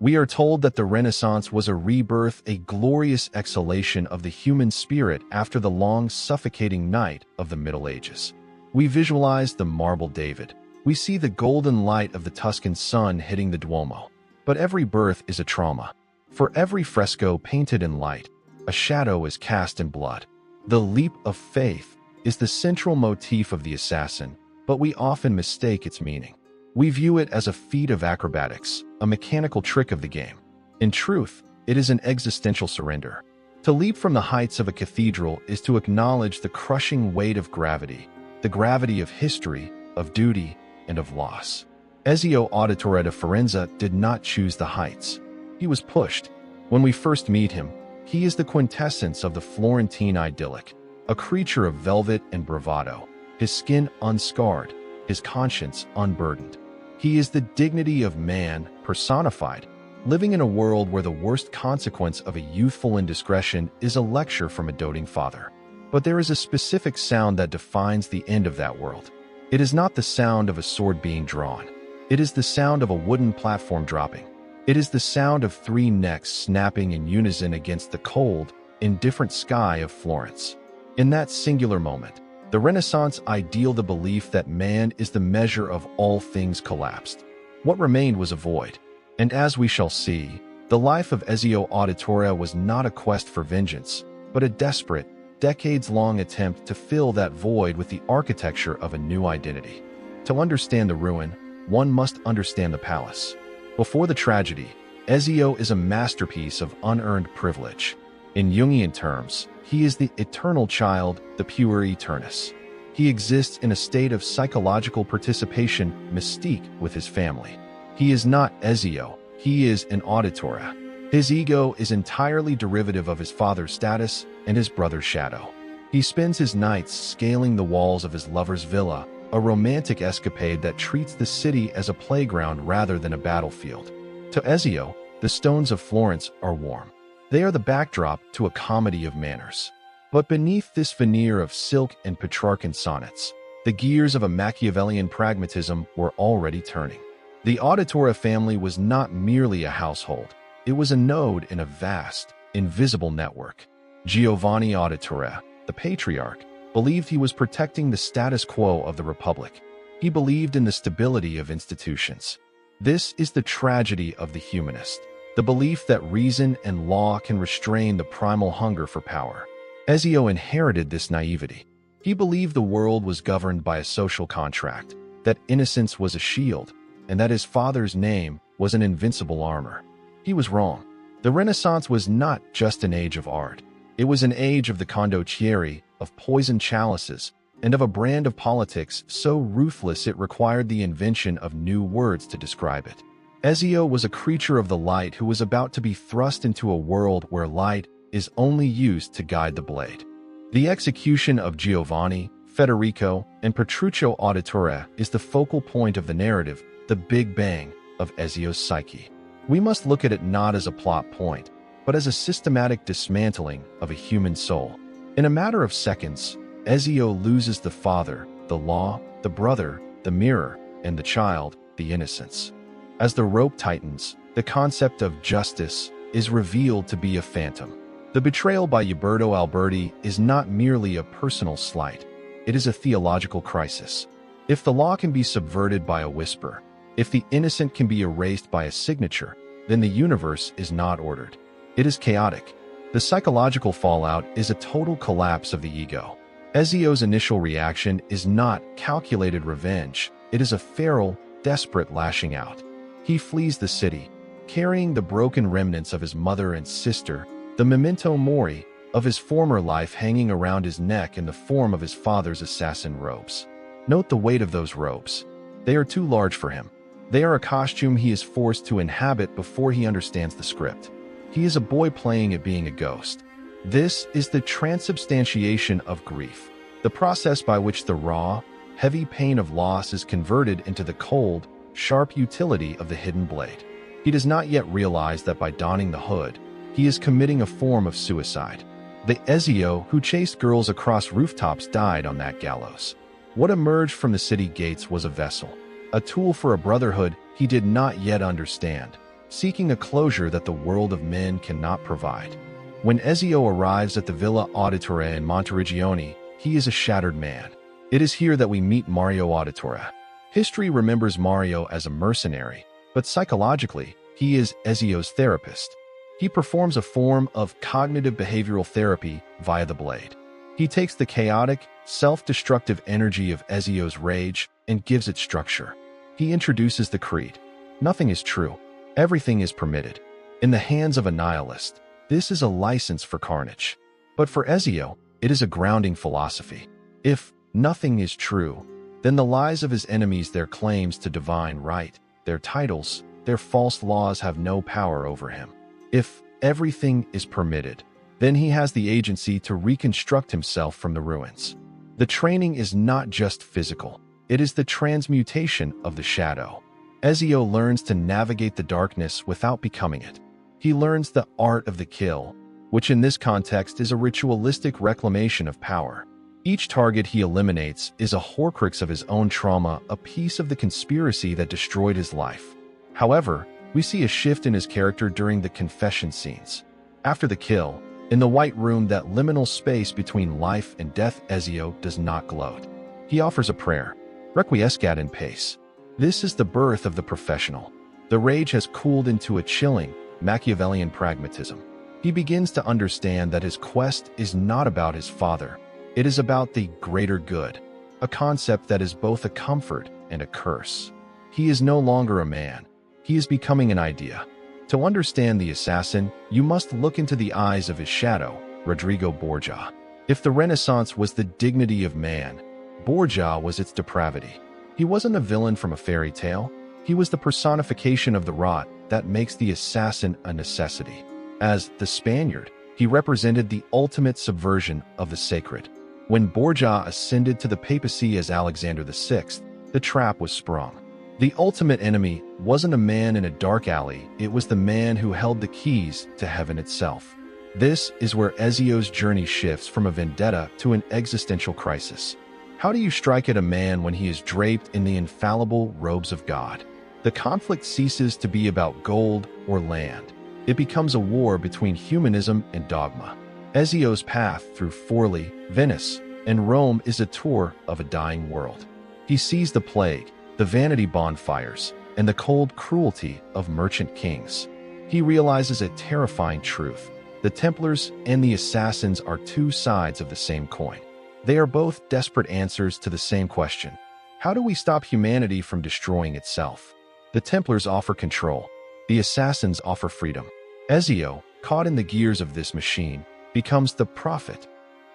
We are told that the Renaissance was a rebirth, a glorious exhalation of the human spirit after the long, suffocating night of the Middle Ages. We visualize the marble David. We see the golden light of the Tuscan sun hitting the Duomo. But every birth is a trauma. For every fresco painted in light, a shadow is cast in blood. The leap of faith is the central motif of the assassin, but we often mistake its meaning. We view it as a feat of acrobatics, a mechanical trick of the game. In truth, it is an existential surrender. To leap from the heights of a cathedral is to acknowledge the crushing weight of gravity, the gravity of history, of duty, and of loss. Ezio Auditore da Firenze did not choose the heights. He was pushed. When we first meet him, he is the quintessence of the Florentine idyllic, a creature of velvet and bravado, his skin unscarred, his conscience unburdened. He is the dignity of man personified, living in a world where the worst consequence of a youthful indiscretion is a lecture from a doting father. But there is a specific sound that defines the end of that world. It is not the sound of a sword being drawn. It is the sound of a wooden platform dropping. It is the sound of three necks snapping in unison against the cold, indifferent sky of Florence. In that singular moment, the Renaissance ideal, the belief that man is the measure of all things, collapsed. What remained was a void. And as we shall see, the life of Ezio Auditore was not a quest for vengeance, but a desperate, decades-long attempt to fill that void with the architecture of a new identity. To understand the ruin, one must understand the palace. Before the tragedy, Ezio is a masterpiece of unearned privilege. In Jungian terms, he is the eternal child, the puer aeternus. He exists in a state of psychological participation, mystique, with his family. He is not Ezio, he is an Auditore. His ego is entirely derivative of his father's status and his brother's shadow. He spends his nights scaling the walls of his lover's villa, a romantic escapade that treats the city as a playground rather than a battlefield. To Ezio, the stones of Florence are warm. They are the backdrop to a comedy of manners. But beneath this veneer of silk and Petrarchan sonnets, the gears of a Machiavellian pragmatism were already turning. The Auditore family was not merely a household. It was a node in a vast, invisible network. Giovanni Auditore, the patriarch, believed he was protecting the status quo of the Republic. He believed in the stability of institutions. This is the tragedy of the humanist, the belief that reason and law can restrain the primal hunger for power. Ezio inherited this naivety. He believed the world was governed by a social contract, that innocence was a shield, and that his father's name was an invincible armor. He was wrong. The Renaissance was not just an age of art. It was an age of the condottieri, of poisoned chalices, and of a brand of politics so ruthless it required the invention of new words to describe it. Ezio was a creature of the light who was about to be thrust into a world where light is only used to guide the blade. The execution of Giovanni, Federico, and Petruccio Auditore is the focal point of the narrative, the Big Bang of Ezio's psyche. We must look at it not as a plot point, but as a systematic dismantling of a human soul. In a matter of seconds, Ezio loses the father, the law, the brother, the mirror, and the child, the innocence. As the rope tightens, the concept of justice is revealed to be a phantom. The betrayal by Uberto Alberti is not merely a personal slight, it is a theological crisis. If the law can be subverted by a whisper, if the innocent can be erased by a signature, then the universe is not ordered. It is chaotic. The psychological fallout is a total collapse of the ego. Ezio's initial reaction is not calculated revenge, it is a feral, desperate lashing out. He flees the city, carrying the broken remnants of his mother and sister, the memento mori of his former life hanging around his neck in the form of his father's assassin robes. Note the weight of those robes. They are too large for him. They are a costume he is forced to inhabit before he understands the script. He is a boy playing at being a ghost. This is the transubstantiation of grief, the process by which the raw, heavy pain of loss is converted into the cold, sharp utility of the hidden blade. He does not yet realize that by donning the hood, he is committing a form of suicide. The Ezio who chased girls across rooftops died on that gallows. What emerged from the city gates was a vessel, a tool for a brotherhood he did not yet understand. seeking a closure that the world of men cannot provide. When Ezio arrives at the Villa Auditore in Monteriggioni, he is a shattered man. It is here that we meet Mario Auditore. History remembers Mario as a mercenary, but psychologically, he is Ezio's therapist. He performs a form of cognitive behavioral therapy via the blade. He takes the chaotic, self-destructive energy of Ezio's rage and gives it structure. He introduces the creed. Nothing is true. Everything is permitted. In the hands of a nihilist, this is a license for carnage. But for Ezio, it is a grounding philosophy. If nothing is true, then the lies of his enemies, their claims to divine right, their titles, their false laws have no power over him. If everything is permitted, then he has the agency to reconstruct himself from the ruins. The training is not just physical. It is the transmutation of the shadow. Ezio learns to navigate the darkness without becoming it. He learns the art of the kill, which in this context is a ritualistic reclamation of power. Each target he eliminates is a horcrux of his own trauma, a piece of the conspiracy that destroyed his life. However, we see a shift in his character during the confession scenes. After the kill, in the white room, that liminal space between life and death, Ezio does not gloat. He offers a prayer, requiescat in pace. This is the birth of the professional. The rage has cooled into a chilling, Machiavellian pragmatism. He begins to understand that his quest is not about his father. It is about the greater good, a concept that is both a comfort and a curse. He is no longer a man. He is becoming an idea. To understand the assassin, you must look into the eyes of his shadow, Rodrigo Borgia. If the Renaissance was the dignity of man, Borgia was its depravity. He wasn't a villain from a fairy tale. He was the personification of the rot that makes the assassin a necessity. As the Spaniard, he represented the ultimate subversion of the sacred. When Borgia ascended to the papacy as Alexander VI, the trap was sprung. The ultimate enemy wasn't a man in a dark alley, it was the man who held the keys to heaven itself. This is where Ezio's journey shifts from a vendetta to an existential crisis. How do you strike at a man when he is draped in the infallible robes of God? The conflict ceases to be about gold or land. It becomes a war between humanism and dogma. Ezio's path through Forli, Venice, and Rome is a tour of a dying world. He sees the plague, the vanity bonfires, and the cold cruelty of merchant kings. He realizes a terrifying truth. The Templars and the assassins are two sides of the same coin. They are both desperate answers to the same question. How do we stop humanity from destroying itself? The Templars offer control. The assassins offer freedom. Ezio, caught in the gears of this machine, becomes the prophet,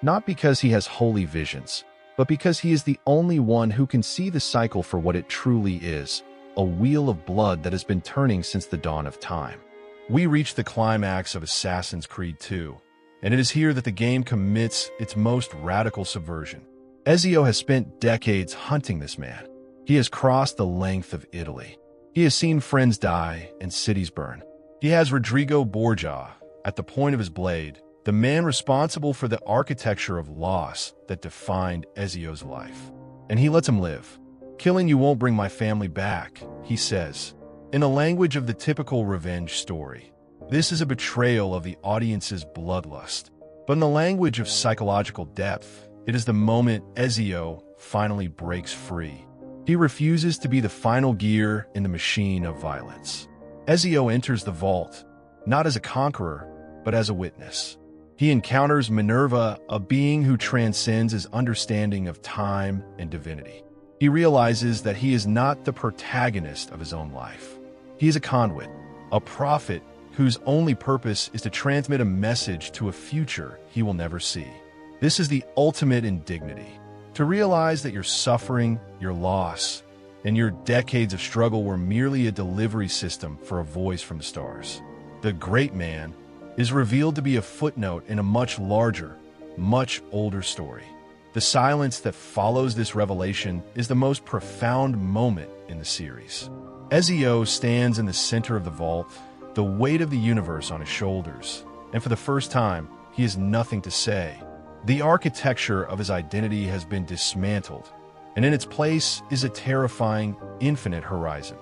not because he has holy visions, but because he is the only one who can see the cycle for what it truly is, a wheel of blood that has been turning since the dawn of time. We reach the climax of Assassin's Creed 2, and it is here that the game commits its most radical subversion. Ezio has spent decades hunting this man. He has crossed the length of Italy. He has seen friends die and cities burn. He has Rodrigo Borgia at the point of his blade, the man responsible for the architecture of loss that defined Ezio's life. And he lets him live. "Killing you won't bring my family back," he says, in the language of the typical revenge story. This is a betrayal of the audience's bloodlust. But in the language of psychological depth, it is the moment Ezio finally breaks free. He refuses to be the final gear in the machine of violence. Ezio enters the vault, not as a conqueror, but as a witness. He encounters Minerva, a being who transcends his understanding of time and divinity. He realizes that he is not the protagonist of his own life. He is a conduit, a prophet whose only purpose is to transmit a message to a future he will never see. This is the ultimate indignity. To realize that your suffering, your loss, and your decades of struggle were merely a delivery system for a voice from the stars. The great man is revealed to be a footnote in a much larger, much older story. The silence that follows this revelation is the most profound moment in the series. Ezio stands in the center of the vault, the weight of the universe on his shoulders, and for the first time, he has nothing to say. The architecture of his identity has been dismantled, and in its place is a terrifying, infinite horizon.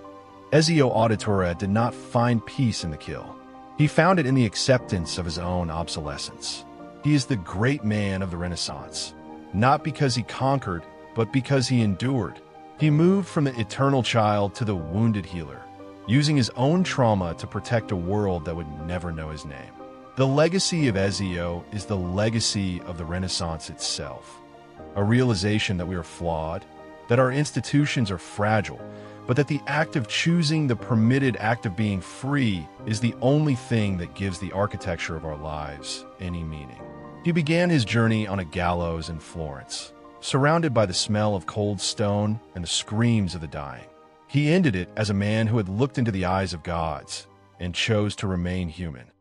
Ezio Auditore did not find peace in the kill. He found it in the acceptance of his own obsolescence. He is the great man of the Renaissance, not because he conquered, but because he endured. He moved from the eternal child to the wounded healer, using his own trauma to protect a world that would never know his name. The legacy of Ezio is the legacy of the Renaissance itself, a realization that we are flawed, that our institutions are fragile, but that the act of choosing, the permitted act of being free, is the only thing that gives the architecture of our lives any meaning. He began his journey on a gallows in Florence, surrounded by the smell of cold stone and the screams of the dying. He ended it as a man who had looked into the eyes of gods and chose to remain human.